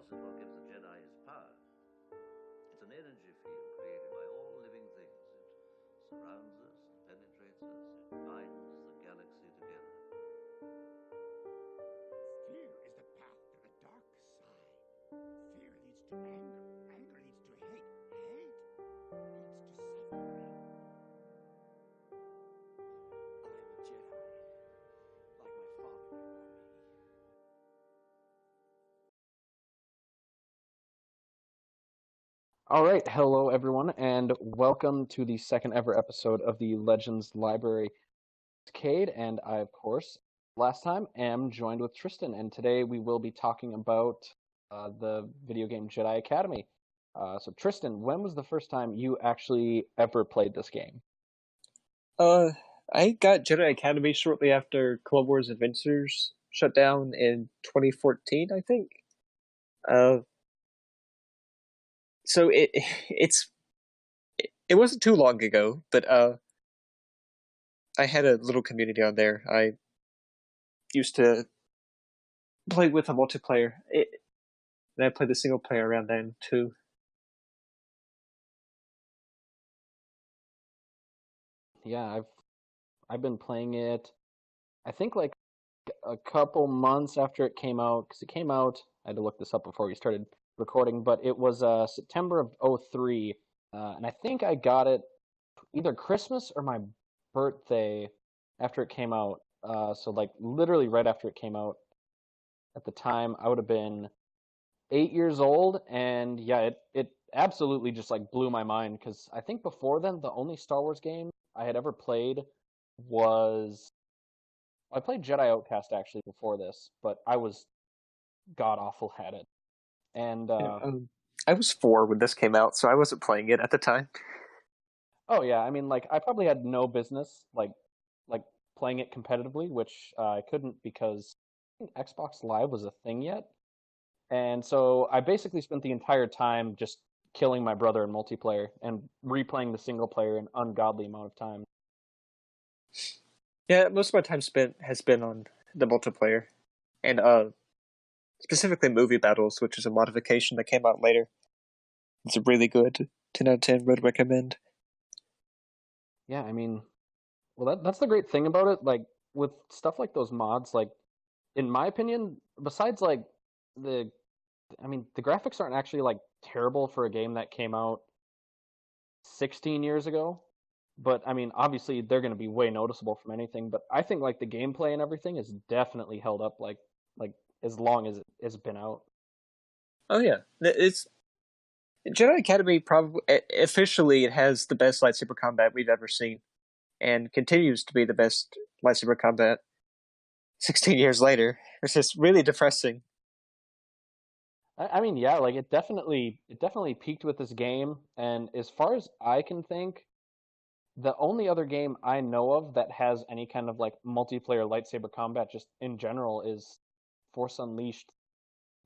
Force is what gives the Jedi his power. It's an energy field created by all living things. It surrounds us, it penetrates us, it binds the galaxy together. Fear is the path to the dark side. Fear leads to anger. Anger leads to hate. Hate leads to suffering. I'm a Jedi, like my father before me. All right, hello everyone, and welcome to the second ever episode of the Legends Library Cade. And I, of course, last time am joined with Tristan, and today we will be talking about the video game Jedi Academy. So, Tristan, when was the first time you actually ever played this game? I got Jedi Academy shortly after Clone Wars Adventures shut down in 2014, I think. So it wasn't too long ago, but I had a little community on there. I used to play with a multiplayer, and I played the single player around then too. Yeah, I've been playing it. I think like a couple months after it came out, because it came out. I had to look this up before we started recording, but it was September of 03, and I think I got it either Christmas or my birthday after it came out. So like literally right after it came out. At the time, I would have been 8 years old, and yeah, it absolutely just like blew my mind because I think before then the only Star Wars game I had ever played was I played Jedi Outcast actually before this, but I was god awful at it. And I was 4 when this came out, so I wasn't playing it at the time. oh yeah, I mean like I probably had no business like playing it competitively, which I couldn't because I think Xbox Live was a thing yet. And so I basically spent the entire time just killing my brother in multiplayer and replaying the single player an ungodly amount of time. Yeah, most of my time spent has been on the multiplayer, and specifically movie battles, which is a modification that came out later. It's really good. 10 out of 10 would recommend. Yeah, I mean, well, that's the great thing about it. Like with stuff like those mods, like in my opinion, besides like the, I mean, the graphics aren't actually like terrible for a game that came out 16 years ago. But I mean, obviously they're going to be way noticeable from anything. But I think like the gameplay and everything is definitely held up like as long as it's been out. Oh yeah, it's Jedi Academy. Probably officially, it has the best lightsaber combat we've ever seen, and continues to be the best lightsaber combat 16 years later. It's just really depressing. I mean, yeah, like it definitely peaked with this game. And as far as I can think, the only other game I know of that has any kind of like multiplayer lightsaber combat just in general is Force Unleashed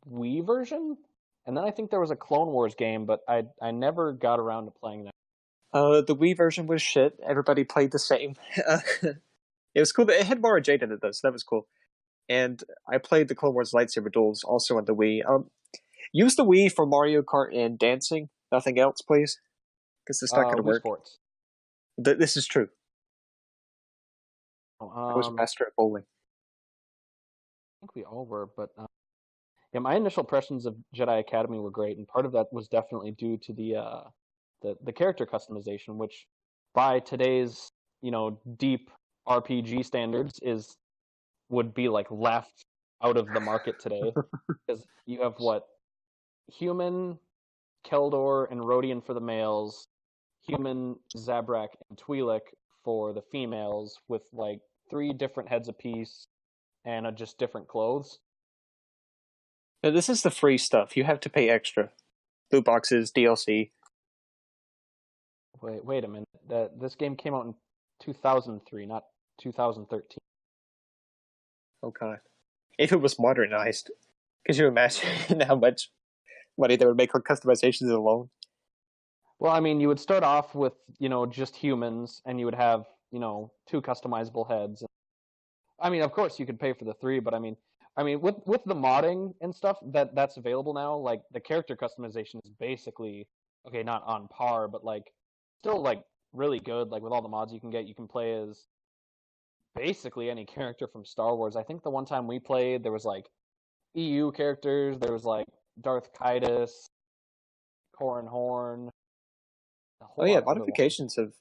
Wii version. And then I think there was a Clone Wars game, but I never got around to playing that. The Wii version was shit. Everybody played the same. It was cool. It had Mara Jade in it though, so that was cool. And I played the Clone Wars lightsaber duels also on the Wii. Use the Wii for Mario Kart and dancing. Nothing else, please, because it's not going to Wii work. Sports. This is true. I was a Um, master at bowling. I think we all were, but yeah, my initial impressions of Jedi Academy were great, and part of that was definitely due to the character customization, which by today's deep RPG standards would be like left out of the market today because you have what human Keldor and Rodian for the males, human Zabrak and Twi'lek for the females, with like 3 different heads apiece and just different clothes. Now, this is the free stuff. You have to pay extra. Loot boxes, DLC. Wait a minute. This game came out in 2003, not 2013. Oh god. If it was modernized, could you imagine how much money they would make on customizations alone? Well, I mean, you would start off with, just humans, and you would have, 2 customizable heads. I mean, of course, you could pay for the 3, but I mean, I mean, with the modding and stuff that's available now, like the character customization is basically okay, not on par, but like still like really good. Like with all the mods you can get, you can play as basically any character from Star Wars. I think the one time we played, there was like EU characters, there was like Darth Kaitis, Corran Horn, a Oh whole yeah, lot of other ones. modifications have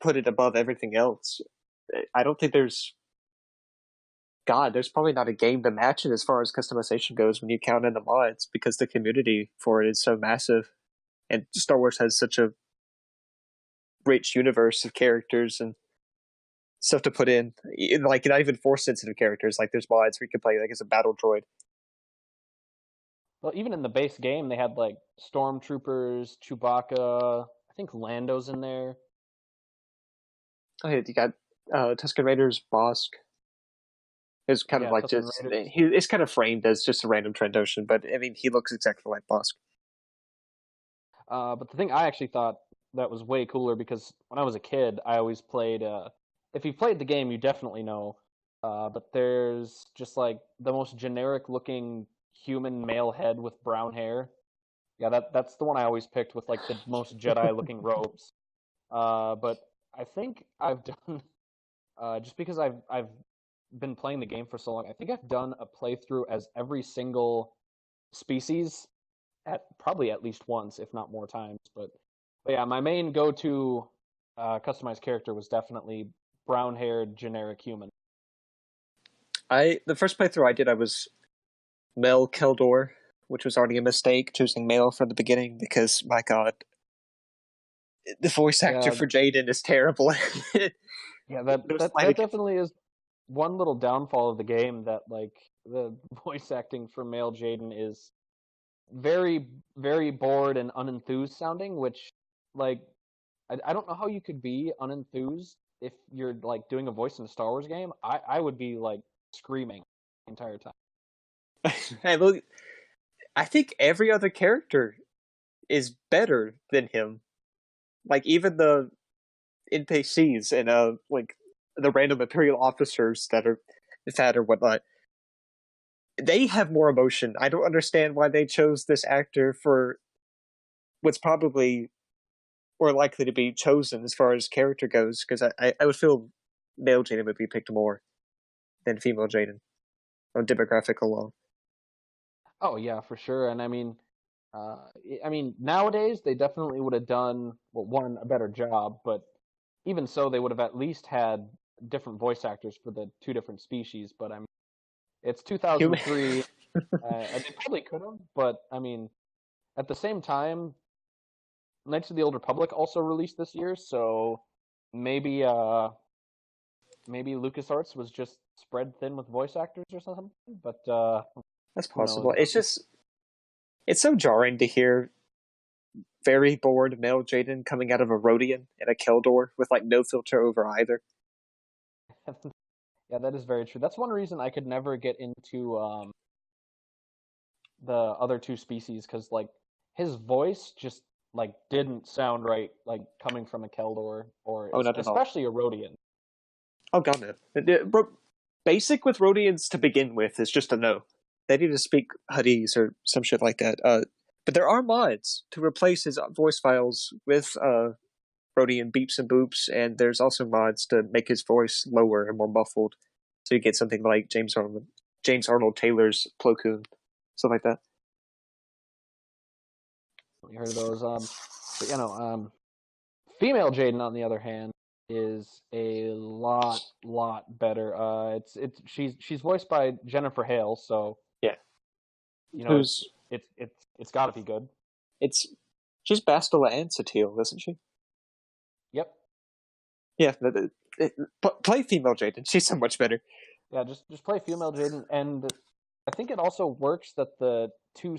put it above everything else. I don't think there's probably not a game to match it as far as customization goes when you count in the mods, because the community for it is so massive, and Star Wars has such a rich universe of characters and stuff to put in. Like not even force sensitive characters. Like there's mods where you can play like as a battle droid. Well, even in the base game, they had like stormtroopers, Chewbacca. I think Lando's in there. Oh yeah, you got Tusken Raiders, Bosk. It's kind of like Tusken just Raiders. it's kind of framed as just a random Trandoshan, but I mean he looks exactly like Bosk. But the thing I actually thought that was way cooler, because when I was a kid, I always played. If you've played the game, you definitely know. But there's just like the most generic looking human male head with brown hair. Yeah, that's the one I always picked with like the most Jedi looking robes. But I think I've done just because I've been playing the game for so long. I think I've done a playthrough as every single species at probably at least once, if not more times. But yeah, my main go-to customized character was definitely brown-haired generic human. The first playthrough I did, I was Mel Keldor, which was already a mistake choosing male from the beginning because my god, the voice actor for Jaden is terrible. Yeah, that definitely is one little downfall of the game, that like the voice acting for male Jaden is very, very bored and unenthused sounding, which like I don't know how you could be unenthused if you're like doing a voice in a Star Wars game. I would be like screaming the entire time. Hey, look, I think every other character is better than him. Like even the NPCs and like the random Imperial officers that are fat or whatnot, they have more emotion. I don't understand why they chose this actor for what's probably more likely to be chosen as far as character goes, because I would feel male Jaden would be picked more than female Jaden on demographic alone. Oh yeah, for sure. And I mean nowadays they definitely would have done, well, one, a better job, but even so, they would have at least had different voice actors for the two different species. But I mean, it's 2003. And they probably could have, but I mean, at the same time, Knights of the Old Republic also released this year, so maybe maybe LucasArts was just spread thin with voice actors or something. But that's possible. It's so jarring to hear very bored male Jaden coming out of a Rodian and a Keldor with like no filter over either. Yeah, that is very true. That's one reason I could never get into the other two species, because like his voice just like didn't sound right, like coming from a Keldor or especially a Rodian. Oh god, no. Basic with Rodians to begin with is just a no. They need to speak Huttese or some shit like that. But there are mods to replace his voice files with Rodian beeps and boops, and there's also mods to make his voice lower and more muffled, so you get something like James Arnold Taylor's Plo Koon, stuff like that. You heard of those? But you know, female Jaden, on the other hand, is a lot better. She's voiced by Jennifer Hale, so yeah, you know, it's got to be good. She's Bastila Ansatil, isn't she? Yep. Yeah, play female Jaden. She's so much better. Yeah, just play female Jaden, and I think it also works that the two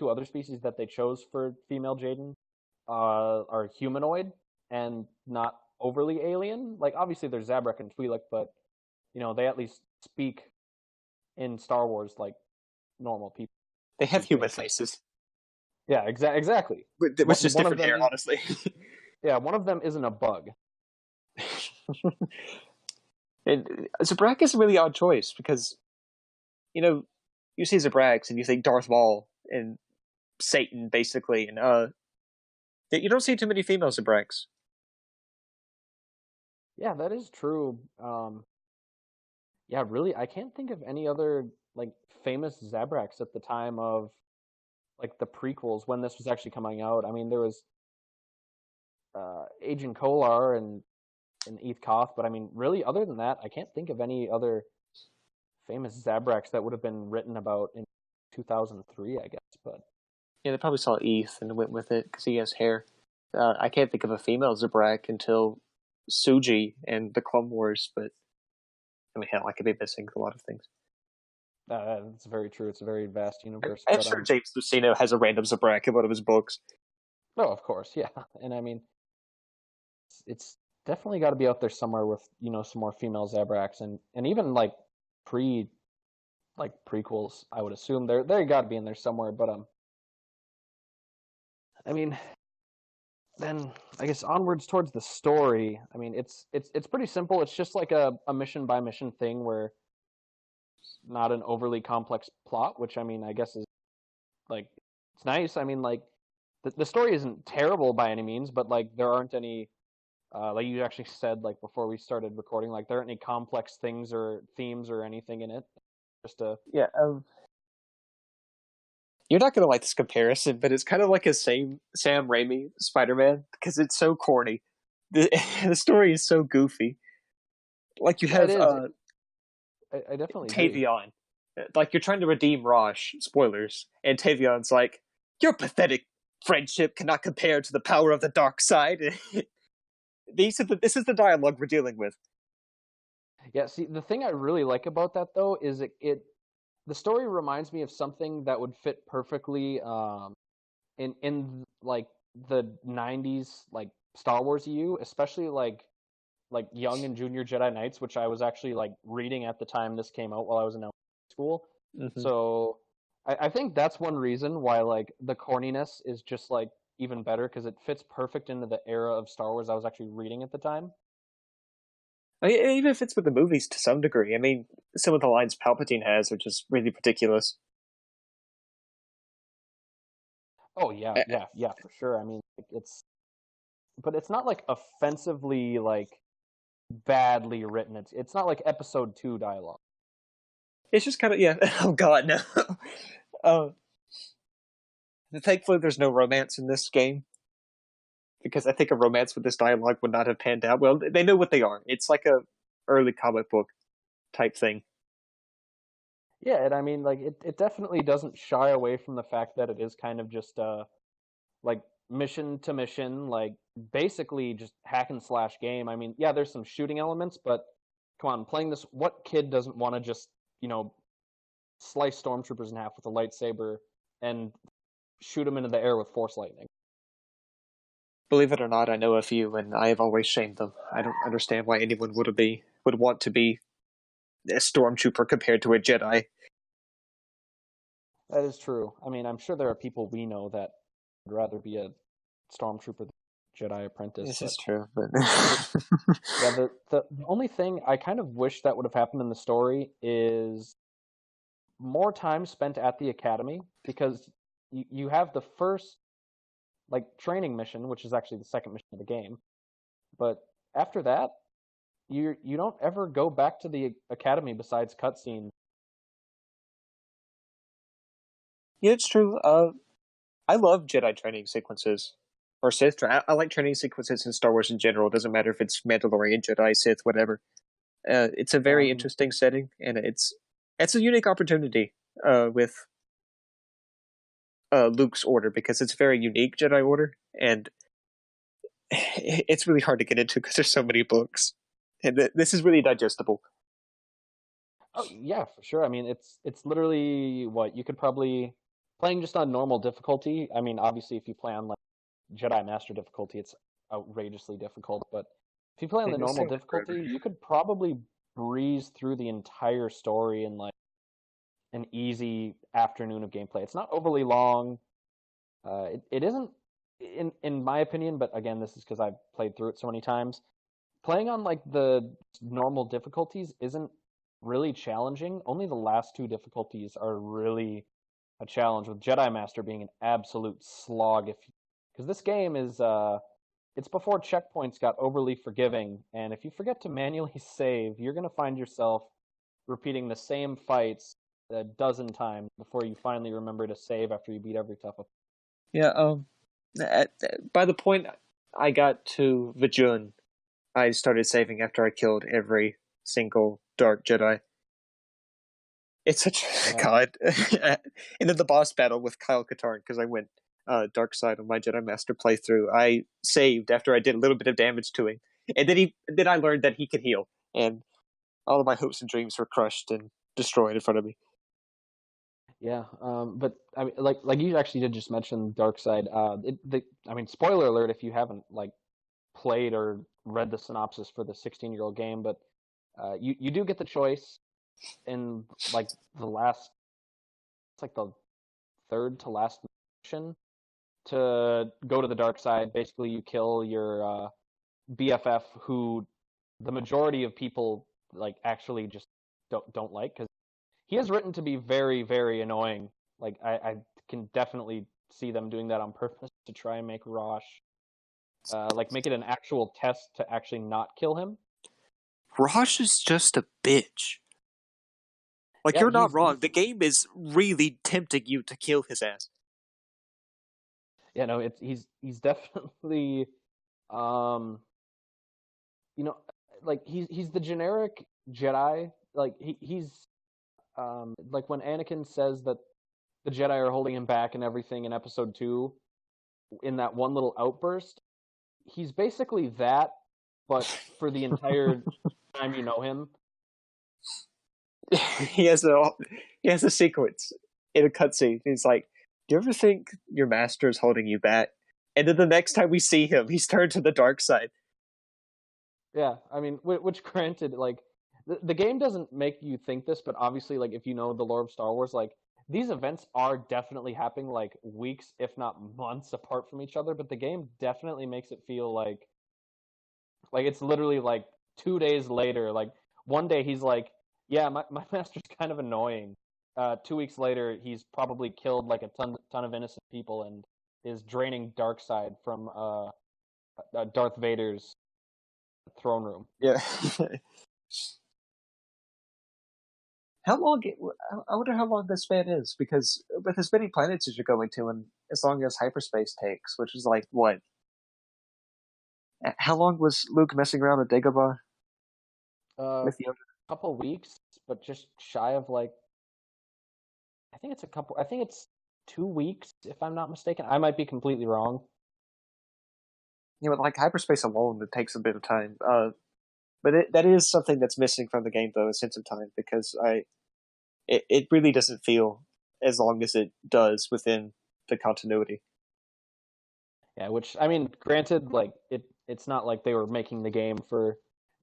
other species that they chose for female Jaden are humanoid and not overly alien. Like obviously there's Zabrak and Twi'lek, but you know they at least speak in Star Wars like normal people. They have human faces. Yeah, exactly. It was just different hair, honestly. Yeah, one of them isn't a bug. And Zabrak is a really odd choice because you know, you see Zabrax and you think Darth Maul and Satan, basically, and you don't see too many female Zabrax. Yeah, that is true. Yeah, really, I can't think of any other like famous Zabraks at the time of like the prequels when this was actually coming out. I mean, there was Agent Kolar and Eth Koth, but I mean, really, other than that, I can't think of any other famous Zabraks that would have been written about in 2003, I guess. But Yeah, they probably saw Eth and went with it because he has hair. I can't think of a female Zabrak until Suji and the Clone Wars, but I mean, hell, I could be missing a lot of things. it's very true. It's a very vast universe. I'm But sure James Luceno has a random Zabrak in one of his books. no, of course, yeah. And I mean, it's definitely got to be out there somewhere with some more female Zabraks and even like prequels. I would assume they got to be in there somewhere. But I mean, then I guess onwards towards the story. I mean, it's pretty simple. It's just like a mission by mission thing where not an overly complex plot, which I mean, I guess is like it's nice. I mean, like the story isn't terrible by any means, but like there aren't any like you actually said like before we started recording, like there aren't any complex things or themes or anything in it. Just a Yeah, you're not gonna like this comparison, but it's kind of like a Sam Raimi Spider-Man because it's so corny. The story is so goofy. Like you have it is. I definitely agree. Tavion, like you're trying to redeem Rosh. Spoilers, and Tavion's like, "Your pathetic friendship cannot compare to the power of the dark side." This is the dialogue we're dealing with. Yeah, see, the thing I really like about that though is the story reminds me of something that would fit perfectly in like the 90s like Star Wars EU, especially like Young and Junior Jedi Knights, which I was actually like reading at the time this came out while I was in school. Mm-hmm. So I think that's one reason why like the corniness is just like even better because it fits perfect into the era of Star Wars I was actually reading at the time. I mean, it even fits with the movies to some degree. I mean, some of the lines Palpatine has are just really ridiculous. Oh yeah, yeah, for sure. I mean, but it's not like offensively like badly written. It's not like episode 2 dialogue. It's just kind of yeah. Oh God, no. uh, Thankfully, there's no romance in this game because I think a romance with this dialogue would not have panned out. Well, they know what they are. It's like a early comic book type thing. Yeah, and I mean like it definitely doesn't shy away from the fact that it is kind of just like mission to mission, like basically just hack and slash game. I mean, yeah, there's some shooting elements, but come on, playing this, what kid doesn't want to just, slice stormtroopers in half with a lightsaber and shoot them into the air with force lightning? Believe it or not, I know a few, and I have always shamed them. I don't understand why anyone would want to be a stormtrooper compared to a Jedi. That is true. I mean, I'm sure there are people we know that would rather be a stormtrooper than a Jedi apprentice. This is true, but yeah, the only thing I kind of wish that would have happened in the story is more time spent at the academy, because you have the first like training mission, which is actually the second mission of the game, but after that, you don't ever go back to the academy besides cutscenes. yeah, it's true. I love Jedi training sequences or Sith. I like training sequences in Star Wars in general. It doesn't matter if it's Mandalorian, Jedi, Sith, whatever. It's a very interesting setting, and it's a unique opportunity with Luke's order because it's a very unique Jedi order, and it's really hard to get into because there's so many books, and this is really digestible. Oh yeah, for sure. I mean, it's literally what you could probably playing just on normal difficulty. I mean, obviously, if you play on like Jedi Master difficulty, it's outrageously difficult. But if you play on the normal difficulty, you could probably breeze through the entire story in like an easy afternoon of gameplay. It's not overly long. It isn't, in my opinion, but again, this is because I've played through it so many times. Playing on like the normal difficulties isn't really challenging. Only the last two difficulties are really a challenge, with Jedi Master being an absolute slog. Because this game is it's before checkpoints got overly forgiving, and if you forget to manually save, you're gonna find yourself repeating the same fights a dozen times before you finally remember to save after you beat every tough. Yeah. By the point I got to Vajun, I started saving after I killed every single Dark Jedi. It's such God. And then the boss battle with Kyle Katarn, because I went dark side on my Jedi Master playthrough. I saved after I did a little bit of damage to him, and then I learned that he could heal, and all of my hopes and dreams were crushed and destroyed in front of me. Yeah, but I mean, like you actually did just mention Dark Side. I mean, spoiler alert if you haven't like played or read the synopsis for the 16-year-old game, but you do get the choice in like it's like the third to last mission to go to the dark side. Basically, you kill your BFF, who the majority of people like actually just don't like, because he is written to be very, very annoying. Like I can definitely see them doing that on purpose to try and make Rosh like make it an actual test to actually not kill him. Rosh is just a bitch. Like, Yeah, you're not wrong. The game is really tempting you to kill his ass. Yeah, no, he's definitely you know, like he's the generic Jedi. Like he's like when Anakin says that the Jedi are holding him back and everything in episode 2 in that one little outburst, he's basically that, but for the entire time you know him. he has a sequence in a cutscene. He's like, "Do you ever think your master is holding you back?" And then the next time we see him, he's turned to the dark side. Yeah, I mean, which granted, like the game doesn't make you think this, but obviously, like if you know the lore of Star Wars, like these events are definitely happening like weeks, if not months, apart from each other. But the game definitely makes it feel like it's literally like 2 days later. Like one day he's like, "Yeah, my master's kind of annoying." 2 weeks later, he's probably killed like a ton of innocent people and is draining dark side from Darth Vader's throne room. Yeah. How long? I wonder how long this span is, because with as many planets as you're going to, and as long as hyperspace takes, which is like what? How long was Luke messing around with Dagobah? With A couple weeks, but just shy of like, I think it's 2 weeks if I'm not mistaken. I might be completely wrong. like hyperspace alone, it takes a bit of time. But that is something that's missing from the game, though, a sense of time, because it really doesn't feel as long as it does within the continuity. Yeah, which I mean, granted, like it's not like they were making the game for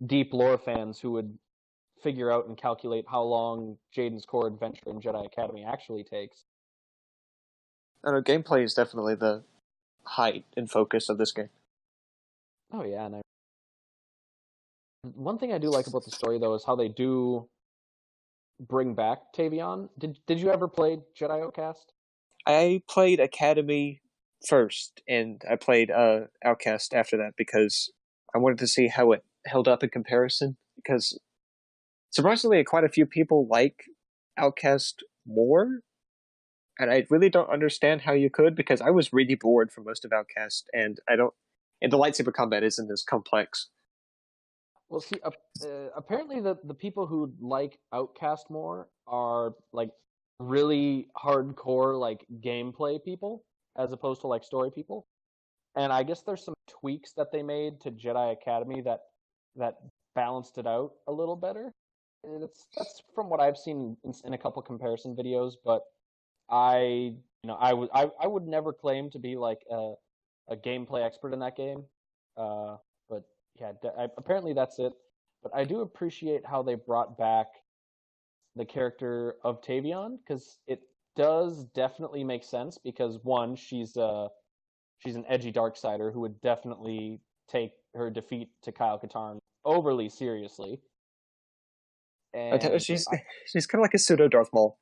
deep lore fans who would figure out and calculate how long Jaden's core adventure in Jedi Academy actually takes. I know gameplay is definitely the height and focus of this game. Oh yeah, and one thing I do like about the story though is how they do bring back Tavion. Did you ever play Jedi Outcast? I played Academy first, and I played Outcast after that because I wanted to see how it held up in comparison. Because surprisingly, quite a few people like Outcast more, and I really don't understand how you could, because I was really bored for most of Outcast, and the lightsaber combat isn't as complex. Well, see, apparently the people who like Outcast more are like really hardcore like gameplay people as opposed to like story people. And I guess there's some tweaks that they made to Jedi Academy that balanced it out a little better. That's from what I've seen in a couple comparison videos, but I would never claim to be like a gameplay expert in that game. But yeah, apparently that's it. But I do appreciate how they brought back the character of Tavion, because it does definitely make sense. Because one, she's an edgy darksider who would definitely take her defeat to Kyle Katarn overly seriously. And She's kind of like a pseudo Darth Maul.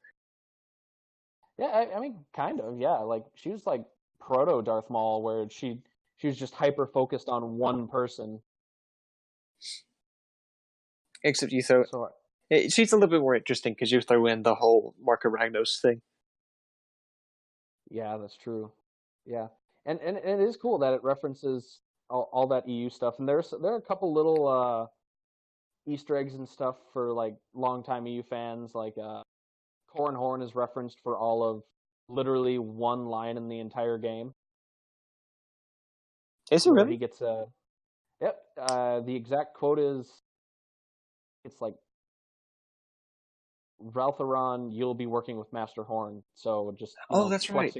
yeah, I mean, kind of, yeah. Like she was like proto Darth Maul, where she was just hyper focused on one person. Except you throw So she's a little bit more interesting because you throw in the whole Marco Ragnos thing. yeah, that's true. Yeah, and it is cool that it references all that EU stuff, and there are a couple little Easter eggs and stuff for like longtime EU fans. Like Corran Horn is referenced for all of literally one line in the entire game, Is it where really? he gets a yep. The exact quote is, it's like, Raltheron, you'll be working with Master Horn. So just Oh, that's right.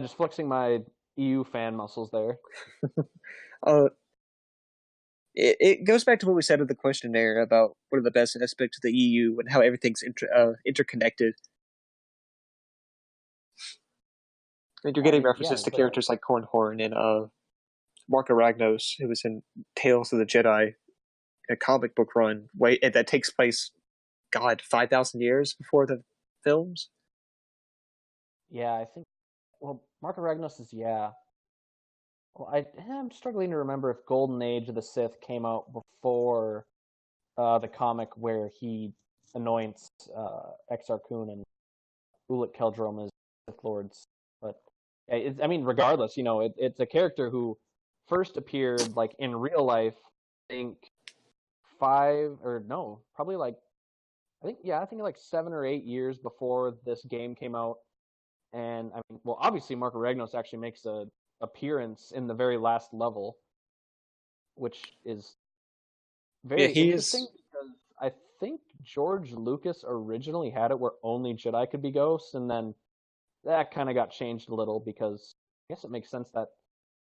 just flexing my EU fan muscles there. Uh, it goes back to what we said in the questionnaire about what are the best aspects of the EU and how everything's interconnected. And you're getting Yeah, references to it's like characters like Corran Horn and Marco Ragnos, who was in Tales of the Jedi, a comic book run that takes place, God, 5,000 years before the films. yeah, I think. Well, Mark of Ragnos is yeah. Well, I'm struggling to remember if Golden Age of the Sith came out before the comic where he anoints Exar Kun and Ulic Keldrum as Sith Lords. But I mean, regardless, it's a character who first appeared like in real life. I think probably like I think like 7 or 8 years before this game came out. And I mean, well, obviously, Marco Ragnos actually makes a appearance in the very last level, which is Yeah, very he interesting is. because I think George Lucas originally had it where only Jedi could be ghosts, and then that kind of got changed a little because I guess it makes sense that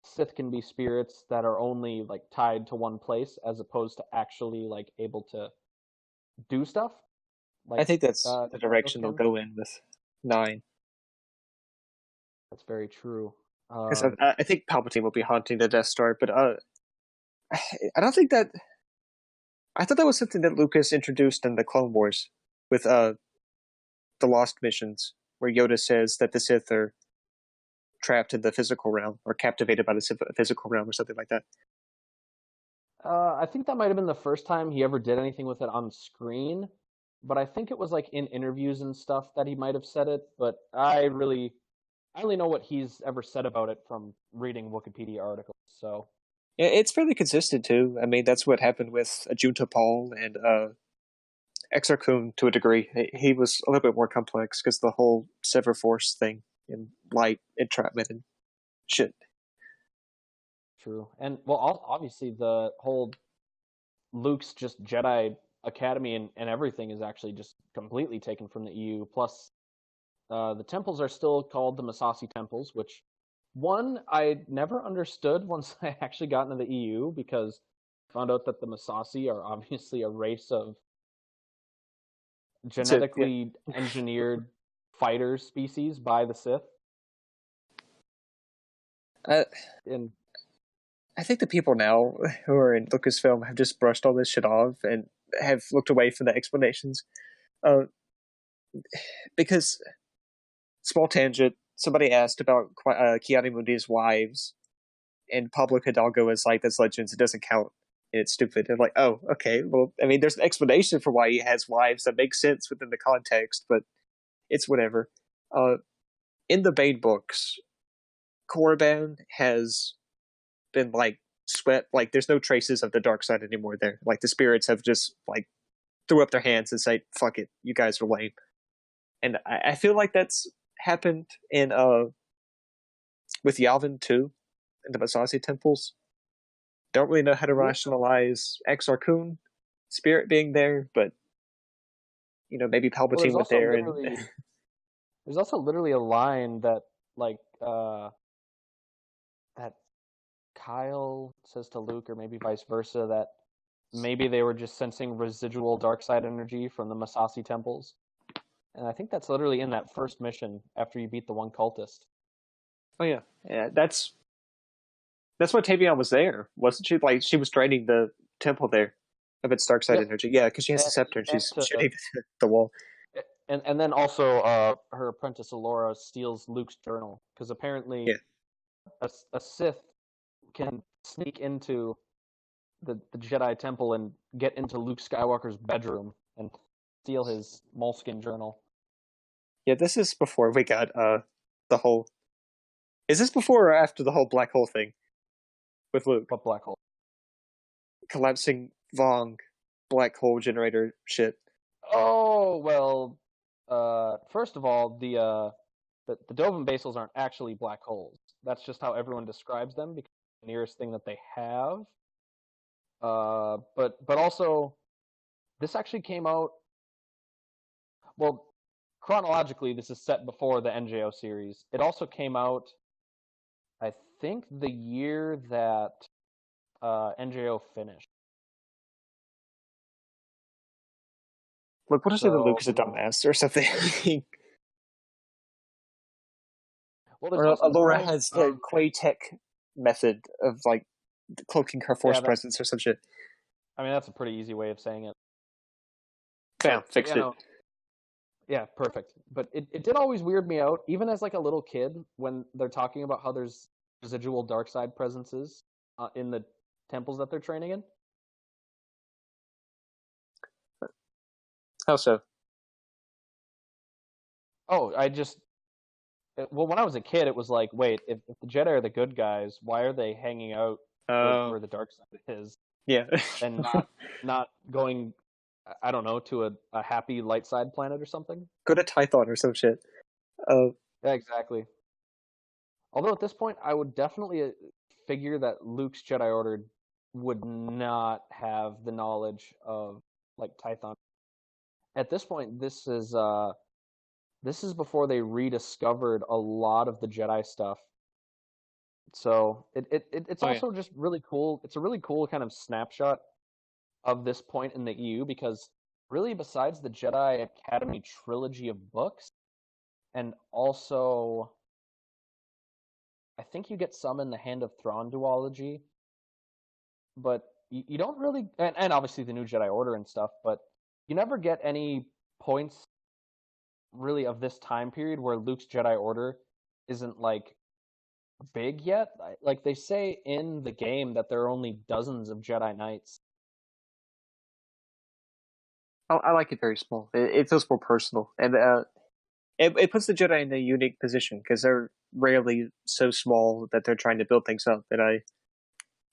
Sith can be spirits that are only like tied to one place as opposed to actually like able to do stuff I like think that's the Ghost direction they'll can. go in with 9. That's very true. Because I think Palpatine will be haunting the Death Star, but I don't think that. I thought that was something that Lucas introduced in the Clone Wars with the Lost missions, where Yoda says that the Sith are trapped in the physical realm or captivated by the physical realm or something like that. I think that might have been the first time he ever did anything with it on screen, but I think it was like in interviews and stuff that he might have said it. But I only know what he's ever said about it from reading Wikipedia articles. So Yeah, it's fairly consistent too. I mean, that's what happened with Ajunta Paul and Exar Kun to a degree. He was a little bit more complex because the whole Sever Force thing and light entrapment and shit. true, and well, obviously the whole Luke's just Jedi Academy and everything is actually just completely taken from the EU. Plus, the temples are still called the Masasi temples, which one I never understood once I actually got into the EU because I found out that the Masasi are obviously a race of That's it. Yeah. genetically engineered fighter species by the Sith. Uh, And I think the people now who are in Lucasfilm have just brushed all this shit off and have looked away from the explanations. Because, small tangent, somebody asked about Ki-Adi-Mundi's wives, and Pablo Hidalgo is like, that's Legends, it doesn't count, and it's stupid. And I'm like, oh, okay, well, I mean, there's an explanation for why he has wives that makes sense within the context, but it's whatever. In the Bane books, Korriban has been like swept, like there's no traces of the dark side anymore there. Like the spirits have just like threw up their hands and say, fuck it, you guys are lame. And I feel like that's happened in with Yavin too, in the Masasi temples. Don't really know how to rationalize Exar Kun spirit being there, but maybe well, Palpatine went there and there's also literally a line that like that Kyle says to Luke, or maybe vice versa, that maybe they were just sensing residual dark side energy from the Masasi temples. And I think that's literally in that first mission after you beat the one cultist. oh yeah, that's why Tavion was there, wasn't she? Like she was training the temple there, of its dark side Yep. energy. Yeah, because she has a scepter and she's shooting the wall. And then also her apprentice Alora steals Luke's journal because apparently Yeah. a Sith can sneak into the Jedi Temple and get into Luke Skywalker's bedroom and steal his moleskin journal. Yeah, this is before we got the whole. Is this before or after the whole black hole thing with Luke? What black hole? Collapsing Vong black hole generator shit. Oh well. First of all, the Dovin basals aren't actually black holes. That's just how everyone describes them because it's the nearest thing that they have. But also, this actually came out. Well, chronologically, this is set before the NJO series. It also came out, I think, the year that NJO finished. Look, what if I say that Luke is a So, dumbass or something? well, there's Or also Laura talk has the Quay Tech method of like cloaking her force presence or some shit. I mean, that's a pretty easy way of saying it. Bam, But, fixed it. Yeah, perfect. But it did always weird me out, even as like a little kid, when they're talking about how there's residual dark side presences in the temples that they're training in. How so? Oh, well, when I was a kid, it was like, wait, if the Jedi are the good guys, why are they hanging out where the dark side is? Yeah. And not going, I don't know, to a happy light side planet or something? Go to Tython or some shit. Yeah, exactly. Although at this point, I would definitely figure that Luke's Jedi Order would not have the knowledge of like Tython. At this point, this is before they rediscovered a lot of the Jedi stuff. So it's also just really cool. It's a really cool kind of snapshot of this point in the EU because really, besides the Jedi Academy trilogy of books, and also I think you get some in the Hand of Thrawn duology, but you don't really, and obviously the new Jedi Order and stuff, but you never get any points really of this time period where Luke's Jedi Order isn't like big yet. Like they say in the game that there are only dozens of Jedi Knights. I like it very small. It feels more personal, and it puts the Jedi in a unique position because they're rarely so small that they're trying to build things up. And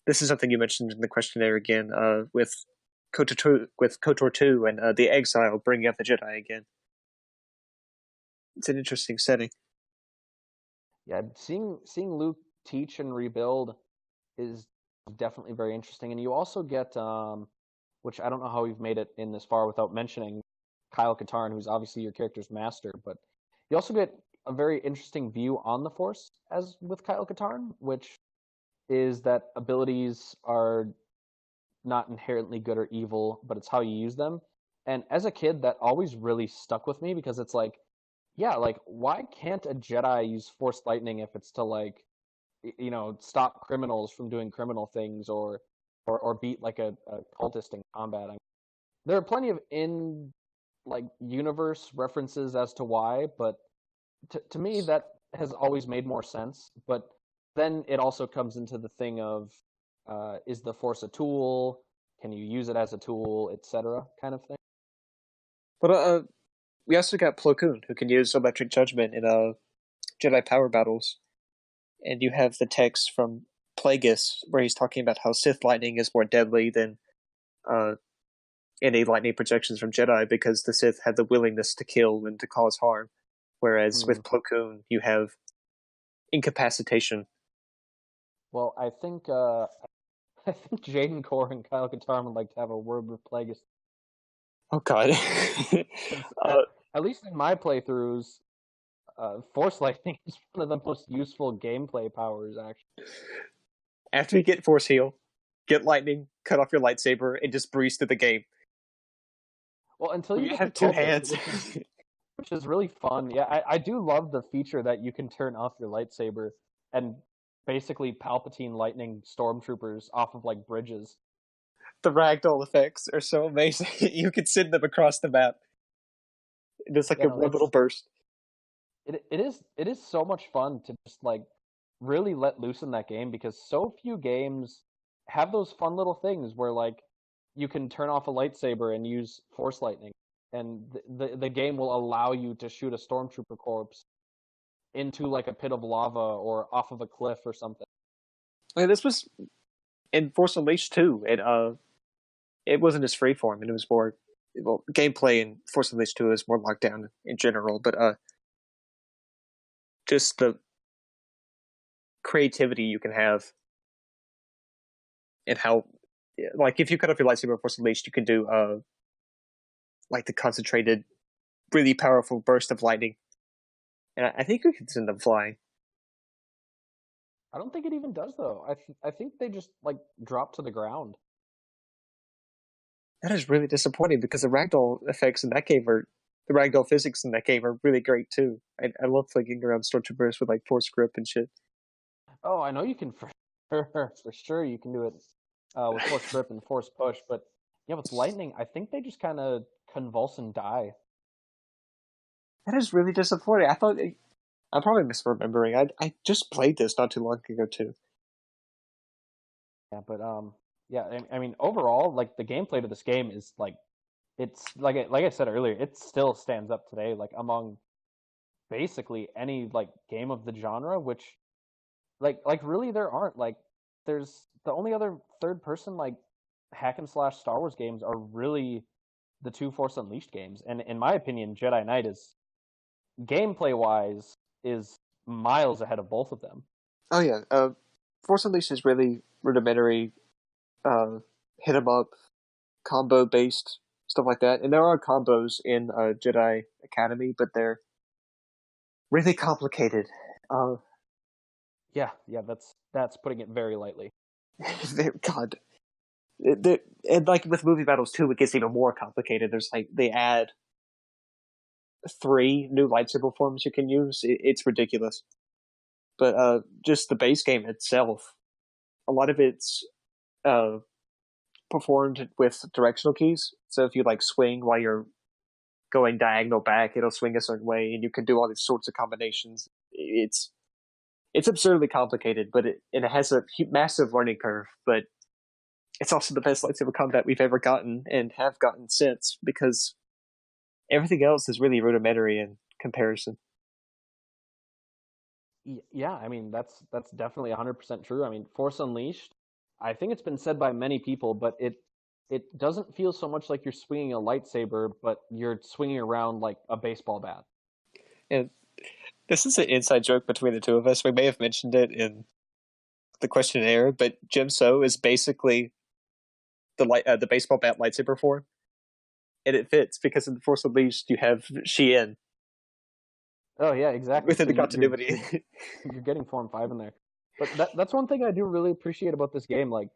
this is something you mentioned in the questionnaire again, with KOTOR 2 and the Exile bringing up the Jedi again. It's an interesting setting. Yeah, seeing Luke teach and rebuild is definitely very interesting, and you also get, which I don't know how we've made it in this far without mentioning Kyle Katarn, who's obviously your character's master, but you also get a very interesting view on the Force as with Kyle Katarn, which is that abilities are not inherently good or evil, but it's how you use them. And as a kid, that always really stuck with me because it's like, yeah, like why can't a Jedi use Force lightning if it's to like, stop criminals from doing criminal things or beat like a cultist in combat? I mean, there are plenty of universe references as to why, but to me that has always made more sense. But then it also comes into the thing of is the Force a tool? Can you use it as a tool, etc., kind of thing. But we also got Plo Koon, who can use electric judgment in Jedi power battles, and you have the text from Plagueis where he's talking about how Sith lightning is more deadly than any lightning projections from Jedi because the Sith have the willingness to kill and to cause harm, whereas with Plo Koon you have incapacitation. Well, I think Jaden Core and Kyle Katarn would like to have a word with Plagueis. Oh God! At least in my playthroughs, Force Lightning is one of the most useful gameplay powers. Actually, after you get Force Heal, get Lightning, cut off your lightsaber, and just breeze through the game. Well, until you have two hands, which is really fun. Yeah, I do love the feature that you can turn off your lightsaber and basically Palpatine lightning stormtroopers off of like bridges. The ragdoll effects are so amazing. You can send them across the map. It's like one little burst. It is so much fun to just like really let loose in that game because so few games have those fun little things where like you can turn off a lightsaber and use force lightning, and the game will allow you to shoot a stormtrooper corpse into like a pit of lava or off of a cliff or something. Like, this was in Force Unleashed too. It wasn't as freeform, and it was more gameplay in Force Unleashed 2 is more locked down in general, but just the creativity you can have and how, like, if you cut off your lightsaber in Force Unleashed, you can do like the concentrated, really powerful burst of lightning, and I think you can send them flying. I don't think it even does though. I think they just like drop to the ground. That is really disappointing because the ragdoll effects in that game the ragdoll physics in that game are really great too. I love flicking around stormtroopers with like force grip and shit. Oh, I know you can for sure you can do it with force grip and force push, but yeah, with lightning, I think they just kind of convulse and die. That is really disappointing. I'm probably misremembering. I just played this not too long ago too. Yeah, but yeah, I mean, overall, like the gameplay to this game is like, it's like I said earlier, it still stands up today, like among basically any like game of the genre. Which, like really, there aren't like there's the only other third person like hack and slash Star Wars games are really the two Force Unleashed games, and in my opinion, Jedi Knight is gameplay wise is miles ahead of both of them. Oh yeah, Force Unleashed is really rudimentary, hit 'em up, combo based stuff like that, and there are combos in Jedi Academy, but they're really complicated. Yeah, that's putting it very lightly. God, and like with movie battles too, it gets even more complicated. There's like they add 3 new lightsaber forms you can use. It's ridiculous. But just the base game itself, a lot of it's performed with directional keys. So if you like swing while you're going diagonal back, it'll swing a certain way, and you can do all these sorts of combinations. It's absurdly complicated, but it has a massive learning curve. But it's also the best lightsaber combat we've ever gotten and have gotten since, because everything else is really rudimentary in comparison. Yeah, I mean that's definitely 100% true. I mean, Force Unleashed, I think it's been said by many people, but it doesn't feel so much like you're swinging a lightsaber, but you're swinging around like a baseball bat. And this is an inside joke between the two of us. We may have mentioned it in the questionnaire, but Jim So is basically the baseball bat lightsaber form, and it fits because in the Force Unleashed you have Shien. Oh yeah, exactly. Within the continuity, you're getting Form 5 in there. But that's one thing I do really appreciate about this game. Like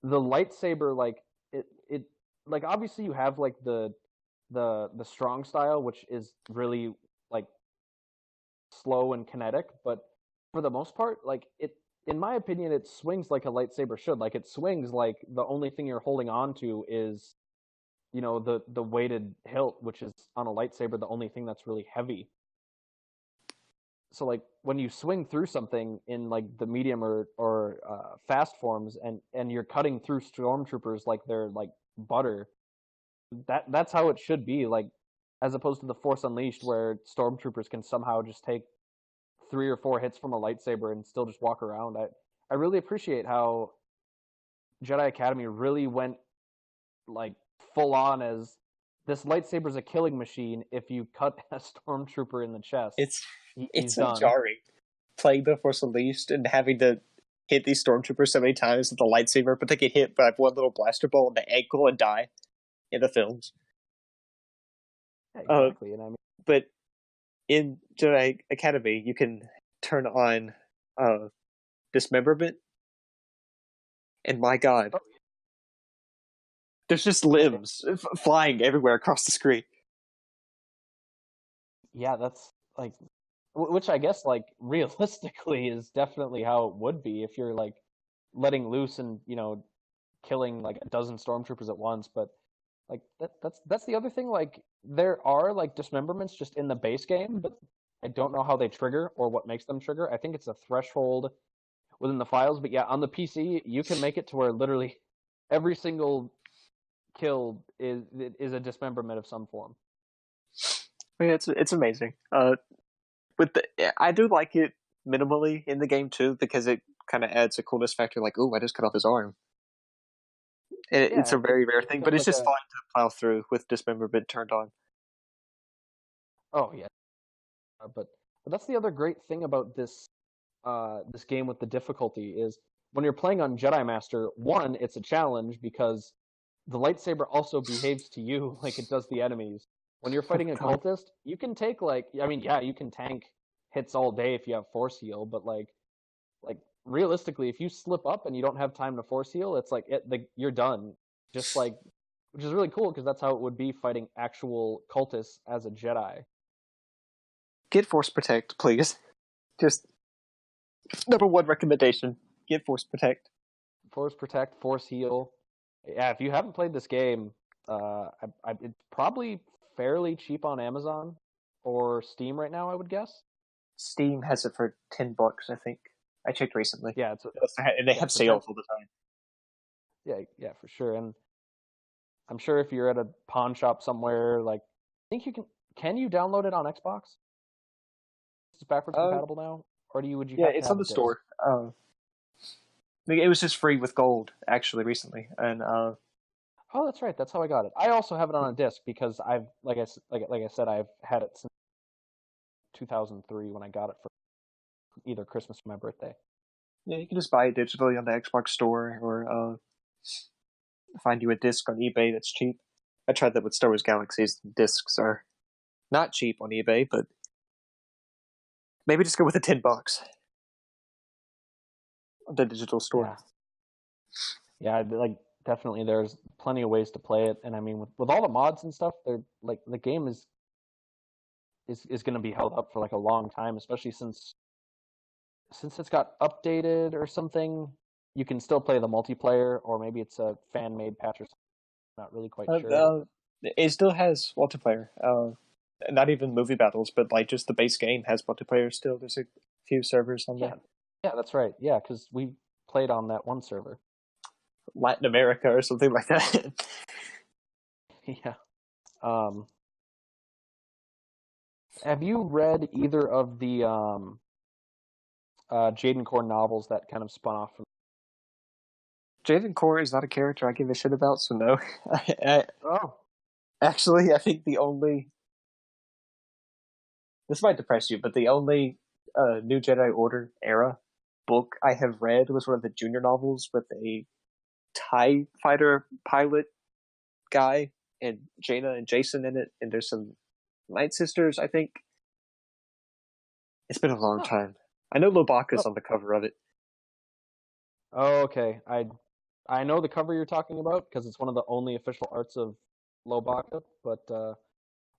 the lightsaber, like it like obviously you have like the strong style, which is really like slow and kinetic, but for the most part, like it, in my opinion, it swings like a lightsaber should. Like it swings like the only thing you're holding on to is, you know, the weighted hilt, which is on a lightsaber the only thing that's really heavy. So like when you swing through something in like the medium or fast forms, and you're cutting through stormtroopers like they're like butter, that's how it should be. Like as opposed to the Force Unleashed, where stormtroopers can somehow just take 3 or 4 hits from a lightsaber and still just walk around. I really appreciate how Jedi Academy really went like full on as this lightsaber's a killing machine. If you cut a stormtrooper in the chest, it's so jarring playing the Force Unleashed and having to hit these stormtroopers so many times with the lightsaber, but they get hit by one little blaster ball in the ankle and die in the films. Yeah, exactly. And I mean, but in Jedi Academy, you can turn on dismemberment, and my God, there's just limbs flying everywhere across the screen. Yeah, that's like, which I guess like realistically is definitely how it would be if you're like letting loose and, you know, killing like a dozen stormtroopers at once. But like that's the other thing. Like there are like dismemberments just in the base game, but I don't know how they trigger or what makes them trigger. I think it's a threshold within the files. But yeah, on the PC, you can make it to where literally every single kill is a dismemberment of some form. Yeah, it's amazing. I do like it minimally in the game too, because it kind of adds a coolness factor. Like, oh, I just cut off his arm. It's a very rare thing, but it's just fun to plow through with dismemberment turned on. Oh yeah, but that's the other great thing about this this game with the difficulty is when you're playing on Jedi Master. One, it's a challenge because the lightsaber also behaves to you like it does the enemies. When you're fighting a cultist, you can take like you can tank hits all day if you have force heal, but like realistically, if you slip up and you don't have time to force heal, it's like you're done. Just like, which is really cool because that's how it would be fighting actual cultists as a Jedi. Get force protect, please. Just number one recommendation: get force protect. Force protect, force heal. Yeah, if you haven't played this game, it's probably fairly cheap on Amazon or Steam right now, I would guess. Steam has it for $10, I think. I checked recently. Yeah, and they have sales all the time. Yeah, for sure. And I'm sure if you're at a pawn shop somewhere, like I think you can you download it on Xbox? It's backwards compatible now, or would you? Yeah, have to it's have on the a disc? store. It was just free with gold actually recently, and oh, that's right. That's how I got it. I also have it on a disc because I've like I said, I've had it since 2003 when I got it for either Christmas or my birthday. Yeah, you can just buy it digitally on the Xbox store, or find you a disc on eBay that's cheap. I tried that with Star Wars Galaxies. Discs are not cheap on eBay, but maybe just go with the $10 on the digital store. Yeah, like definitely. There's plenty of ways to play it, and I mean, with all the mods and stuff, they're like the game is going to be held up for like a long time, especially since it's got updated or something. You can still play the multiplayer, or maybe it's a fan made patch or something. Not really quite sure. It still has multiplayer. Not even movie battles, but like just the base game has multiplayer still. There's a few servers on there. Yeah, that's right. Yeah, because we played on that one server. Latin America or something like that. Yeah. Have you read either of the Jaden Core novels that kind of spun off from? Jaden Core is not a character I give a shit about, so no. Oh. Actually, I think the only... This might depress you, but the only New Jedi Order era book I have read was one of the junior novels with a TIE fighter pilot guy and Jaina and Jason in it, and there's some Night Sisters, I think. It's been a long time. I know Lobaka's on the cover of it. Oh, okay. I know the cover you're talking about because it's one of the only official arts of Lobaka, but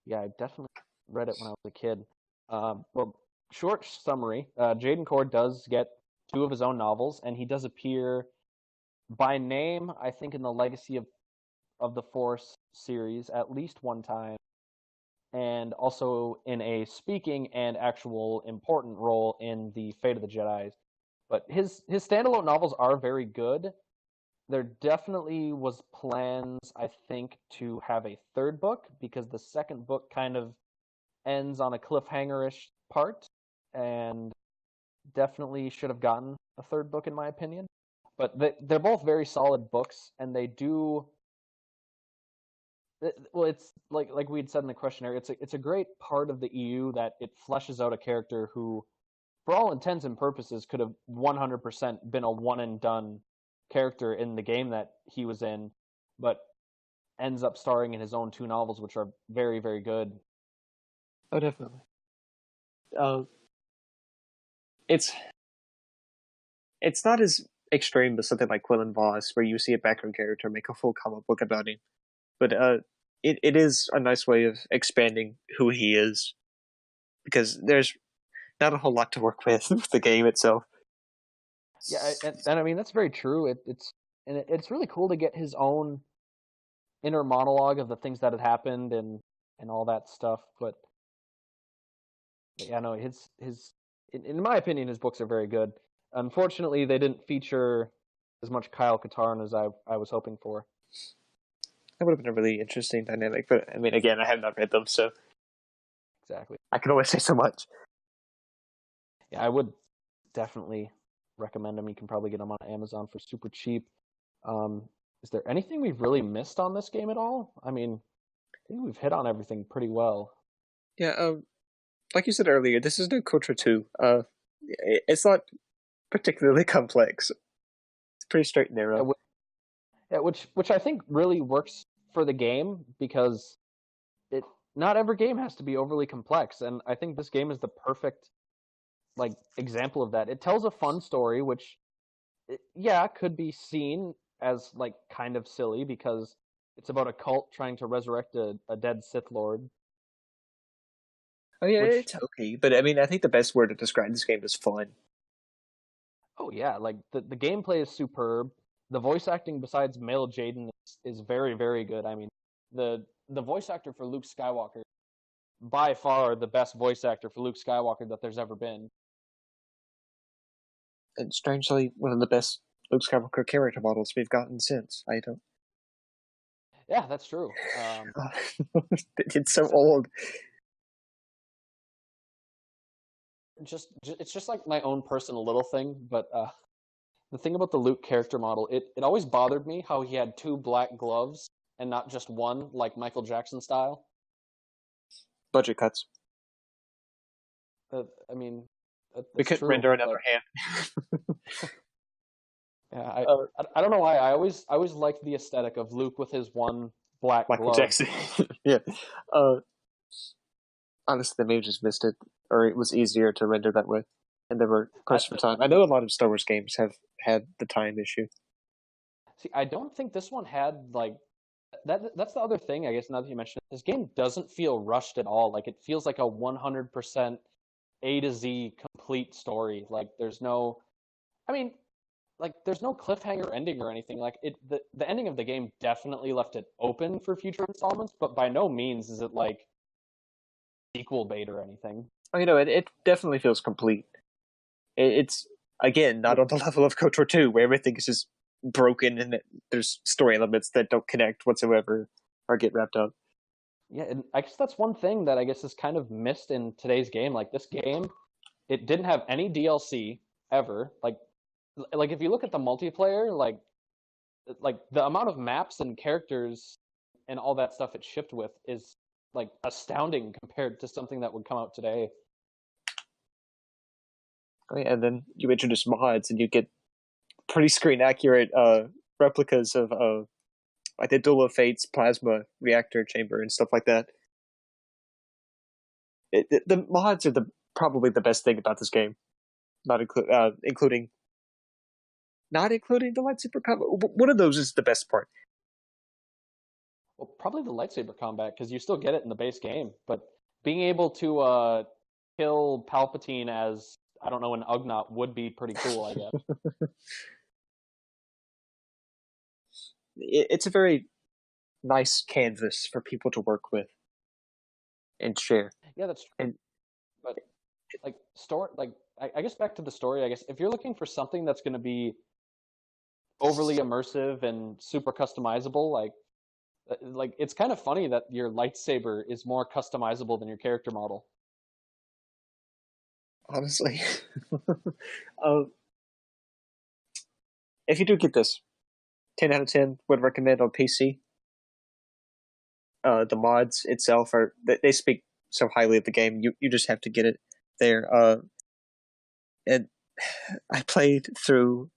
yeah, I definitely read it when I was a kid. Well, short summary, Jaden Core does get 2 of his own novels, and he does appear by name, I think, in the Legacy of the Force series at least one time, and also in a speaking and actual important role in the Fate of the Jedi. But his standalone novels are very good. There definitely was plans, I think, to have a 3rd book because the 2nd book kind of ends on a cliffhanger-ish part, and definitely should have gotten a 3rd book in my opinion. But they're both very solid books, and they do. Well, it's like we had said in the questionnaire. It's a great part of the EU that it fleshes out a character who, for all intents and purposes, could have 100% been a one and done character in the game that he was in, but ends up starring in his own 2 novels, which are very, very good. Oh, definitely. It's not as extreme as something like Quillen Voss, where you see a background character make a full comic book about him. But it is a nice way of expanding who he is, because there's not a whole lot to work with the game itself. Yeah, and I mean that's very true. and it's really cool to get his own inner monologue of the things that had happened and all that stuff. But yeah, no, his in my opinion, his books are very good. Unfortunately, they didn't feature as much Kyle Katarn as I was hoping for. That would have been a really interesting dynamic, but I mean, again, I have not read them, so Exactly. I can only say so much. Yeah, I would definitely recommend them. You can probably get them on Amazon for super cheap. Is there anything we've really missed on this game at all? I mean, I think we've hit on everything pretty well. Yeah, like you said earlier, this is no Contra 2. It's not particularly complex. It's pretty straight and narrow. Yeah, which I think really works for the game because not every game has to be overly complex, and I think this game is the perfect example of that. It tells a fun story, which could be seen as kind of silly because it's about a cult trying to resurrect a dead Sith Lord. Oh yeah, it's okay, but I mean, I think the best word to describe this game is fun. Oh yeah, the gameplay is superb. The voice acting, besides male Jaden, is very, very good. I mean, the voice actor for Luke Skywalker, by far the best voice actor for Luke Skywalker that there's ever been. And strangely, one of the best Luke Skywalker character models we've gotten since. I don't. Yeah, that's true. It's so old. It's just like my own personal little thing, but the thing about the Luke character model, it always bothered me how he had 2 black gloves and not just one, like Michael Jackson style. Budget cuts. I mean, we could render another hand. Yeah, I don't know why. I always liked the aesthetic of Luke with his one black Michael glove. Jackson. Yeah. Honestly, they may have just missed it, or it was easier to render that way, and they were pressed for time. I know a lot of Star Wars games have had the time issue. See, I don't think this one had that. That's the other thing, I guess. Now that you mentioned it, this game doesn't feel rushed at all. It feels like a 100% A to Z complete story. There's no, I mean, there's no cliffhanger ending or anything. The ending of the game definitely left it open for future installments, but by no means is it sequel bait or anything. Oh, it definitely feels complete. It's again not on the level of KOTOR 2, where everything is just broken and there's story elements that don't connect whatsoever or get wrapped up. Yeah, and I guess that's one thing that I guess is kind of missed in today's game. This game, it didn't have any DLC ever. If you look at the multiplayer, the amount of maps and characters and all that stuff it shipped with is astounding compared to something that would come out today. Oh, yeah, and then you introduce mods and you get pretty screen accurate replicas of the Duel of Fates plasma reactor chamber and stuff like that. The mods are probably the best thing about this game, including the lightsaber combat. One of those is the best part. Well, probably the lightsaber combat, because you still get it in the base game. But being able to kill Palpatine as, I don't know, an Ugnaught would be pretty cool, I guess. It's a very nice canvas for people to work with and share. Yeah, that's true. But story, I guess back to the story. I guess if you're looking for something that's going to be overly immersive and super customizable, it's kind of funny that your lightsaber is more customizable than your character model. Honestly, if you do get this, 10 out of 10 would recommend on PC. The mods itself they speak so highly of the game. You just have to get it there. And I played through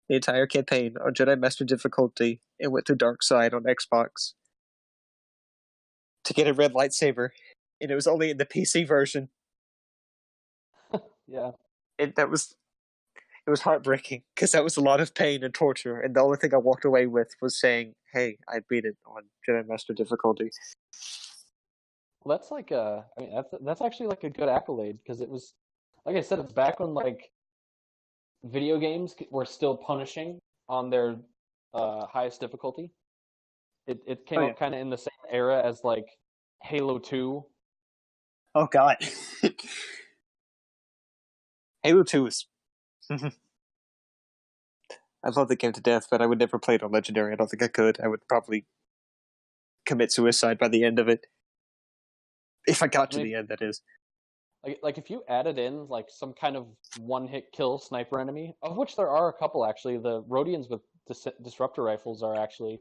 the entire campaign on Jedi Master difficulty and went through Dark Side on Xbox to get a red lightsaber, and it was only in the PC version. Yeah, it was heartbreaking because that was a lot of pain and torture, and the only thing I walked away with was saying, "Hey, I beat it on Jedi Master difficulty." Well, that's that's actually a good accolade, because it was, like I said, it's back when video games were still punishing on their highest difficulty. It came out kind of in the same era as like Halo 2. Oh god. Halo 2 is... I love the game to death, but I would never play it on Legendary. I don't think I could. I would probably commit suicide by the end of it. If I got to the end, that is. Like if you added in like some kind of one-hit kill sniper enemy, of which there are a couple actually, the Rhodians with disruptor rifles are actually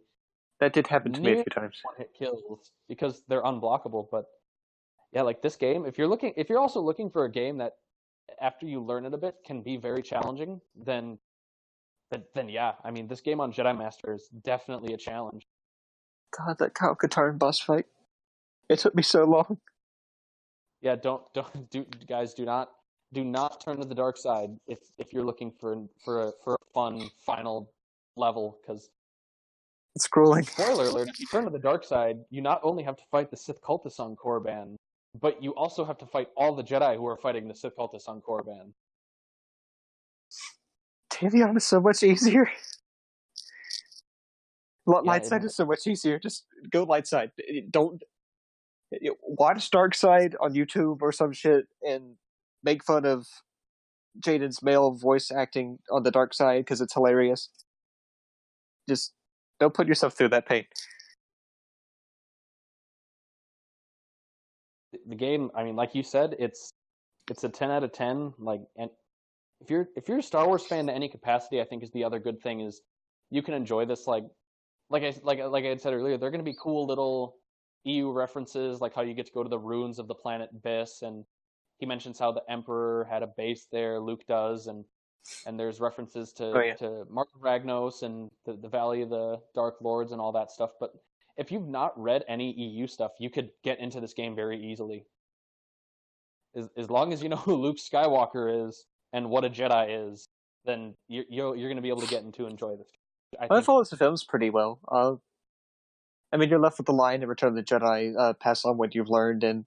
that did happen to me a few times. One-hit kills because they're unblockable. But yeah, like this game, if you're also looking for a game that after you learn it a bit can be very challenging, then yeah, I mean this game on Jedi Master is definitely a challenge. God, that Kyle Katarn boss fight. It took me so long. Yeah, guys, do not turn to the dark side if you're looking for a fun final level, because it's grueling. Spoiler alert: if you turn to the dark side, you not only have to fight the Sith cultists on Korriban, but you also have to fight all the Jedi who are fighting the Sith cultists on Korriban. Tavion is so much easier. Light side is so much easier. Just go light side. Don't watch Dark Side on YouTube or some shit and make fun of Jaden's male voice acting on the dark side because it's hilarious. Just don't put yourself through that pain. The game, I mean, like you said, it's a 10 out of 10. Like, and if you're a Star Wars fan to any capacity, I think is the other good thing is you can enjoy this. Like I had said earlier, they're going to be cool little EU references, like how you get to go to the ruins of the planet Biss, and he mentions how the Emperor had a base there, Luke does, and there's references to Mark Ragnos and the Valley of the Dark Lords and all that stuff. But if you've not read any EU stuff, you could get into this game very easily. As long as you know who Luke Skywalker is and what a Jedi is, then you're going to be able to get into enjoy this. I follows the films pretty well. I mean, you're left with the line in Return of the Jedi, pass on what you've learned, and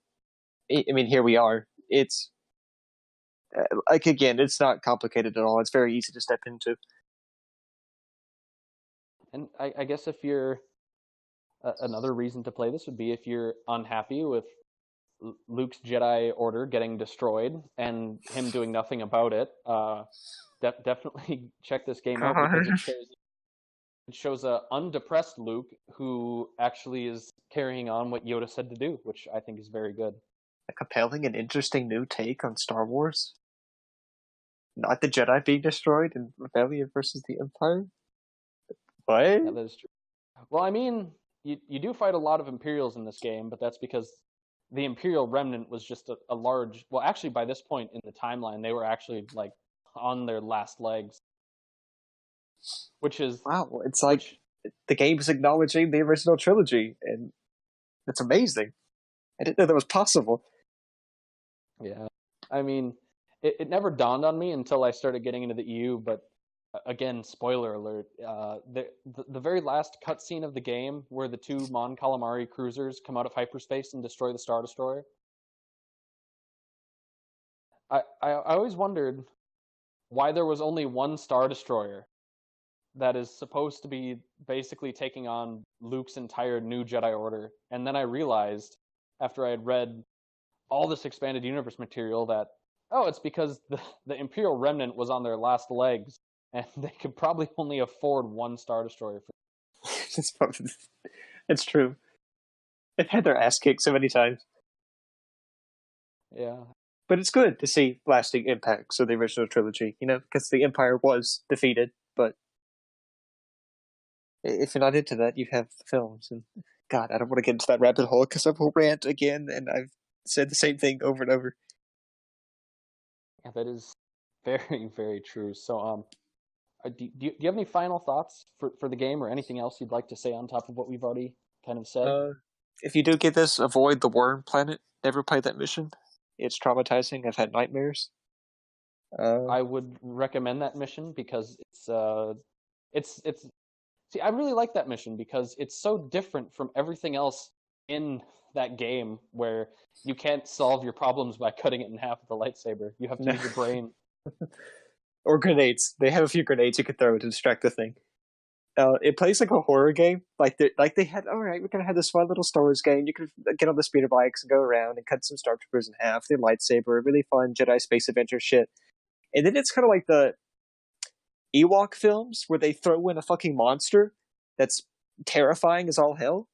I mean, here we are. It's like, again, it's not complicated at all. It's very easy to step into. And I guess if you're another reason to play this would be if you're unhappy with Luke's Jedi Order getting destroyed and him doing nothing about it. Definitely check this game out because it shows a undepressed Luke who actually is carrying on what Yoda said to do, which I think is very good. A compelling and interesting new take on Star Wars. Not the Jedi being destroyed in Rebellion versus the Empire. What? Yeah, that is true. Well, I mean, you do fight a lot of Imperials in this game, but that's because the Imperial remnant was just a large... Well, actually, by this point in the timeline, they were actually, like, on their last legs. Which is... Wow, it's like the game's acknowledging the original trilogy, and it's amazing. I didn't know that was possible. Yeah. I mean, it never dawned on me until I started getting into the EU, but again, spoiler alert, the very last cutscene of the game where the two Mon Calamari cruisers come out of hyperspace and destroy the Star Destroyer, I always wondered why there was only one Star Destroyer that is supposed to be basically taking on Luke's entire new Jedi Order. And then I realized, after I had read all this expanded universe material, that, oh, it's because the Imperial Remnant was on their last legs, and they could probably only afford one Star Destroyer. It's true. They've had their ass kicked so many times. Yeah. But it's good to see lasting impacts of the original trilogy, you know, because the Empire was defeated, but if you're not into that, you have the films. And God, I don't want to get into that rabbit hole because I will rant again, and I've said the same thing over and over. Yeah, that is very, very true. So, do you have any final thoughts for the game or anything else you'd like to say on top of what we've already kind of said? If you do get this, avoid the worm planet. Never play that mission. It's traumatizing. I've had nightmares. I would recommend that mission because it's see, I really like that mission because it's so different from everything else in that game where you can't solve your problems by cutting it in half with a lightsaber. You have to use your brain. Or grenades. They have a few grenades you could throw to distract the thing. it plays like a horror game. Like they had, all right, we're gonna have this fun little Star Wars game. You can get on the speeder bikes and go around and cut some stormtroopers in half. Their lightsaber, really fun Jedi space adventure shit. And then it's kind of like the Ewok films where they throw in a fucking monster that's terrifying as all hell.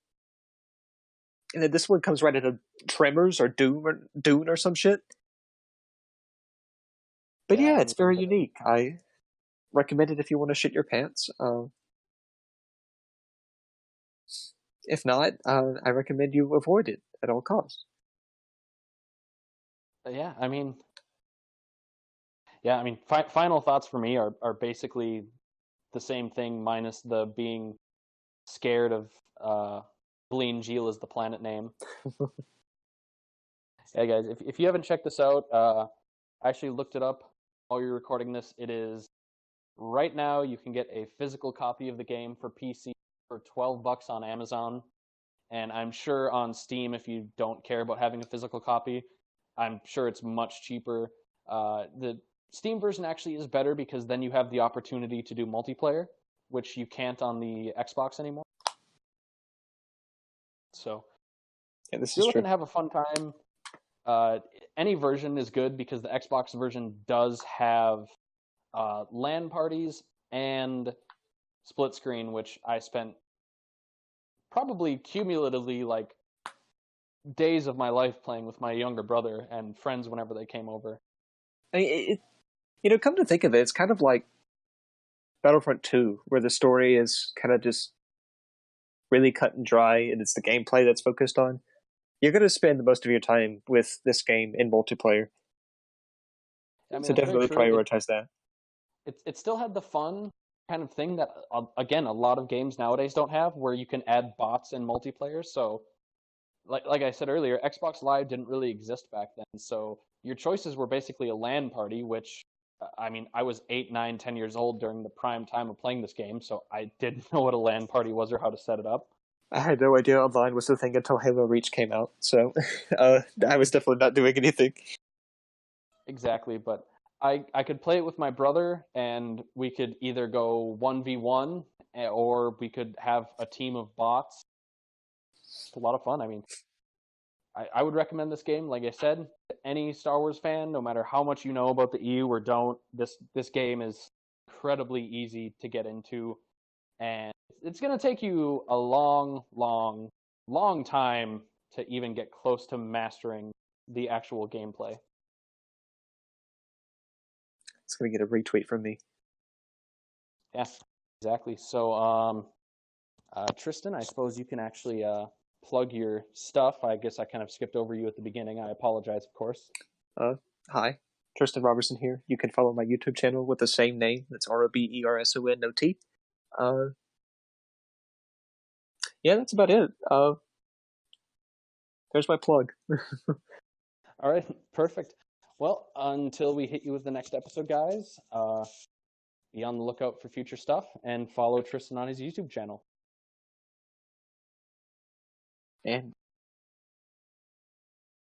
And then this one comes right into Tremors or Dune or some shit. But yeah, it's very unique. I recommend it if you want to shit your pants. If not, I recommend you avoid it at all costs. Yeah, I mean, final thoughts for me are basically the same thing, minus the being scared of Bleen Geel is the planet name. Yeah, guys, if you haven't checked this out, I actually looked it up while you're recording this. It is right now you can get a physical copy of the game for PC for $12 on Amazon, and I'm sure on Steam, if you don't care about having a physical copy, I'm sure it's much cheaper. The Steam version actually is better because then you have the opportunity to do multiplayer, which you can't on the Xbox anymore. So, yeah, this if you're is looking true. to have a fun time, any version is good because the Xbox version does have LAN parties and split screen, which I spent probably cumulatively like days of my life playing with my younger brother and friends whenever they came over. I mean, come to think of it, it's kind of like Battlefront 2, where the story is kind of just really cut and dry, and it's the gameplay that's focused on. You're going to spend most of your time with this game in multiplayer. I mean, So that's very definitely true. prioritize that. It still had the fun kind of thing that, again, a lot of games nowadays don't have, where you can add bots in multiplayer. So, like I said earlier, Xbox Live didn't really exist back then. So your choices were basically a LAN party, which, I mean, I was 8, 9, 10 years old during the prime time of playing this game, so I didn't know what a LAN party was or how to set it up. I had no idea online was the thing until Halo Reach came out, so I was definitely not doing anything. Exactly, but I could play it with my brother, and we could either go 1v1, or we could have a team of bots. It's a lot of fun. I mean, I would recommend this game, like I said, to any Star Wars fan, no matter how much you know about the EU or don't. This game is incredibly easy to get into, and it's going to take you a long, long, long time to even get close to mastering the actual gameplay. It's going to get a retweet from me. Yeah, exactly. So, Tristan, I suppose you can actually plug your stuff. I guess I kind of skipped over you at the beginning. I apologize, of course. Hi, Tristan Robertson here. You can follow my YouTube channel with the same name. That's ROBERSON, no T. Yeah, that's about it. There's my plug. All right, perfect. Well, until we hit you with the next episode, guys, be on the lookout for future stuff and follow Tristan on his YouTube channel. And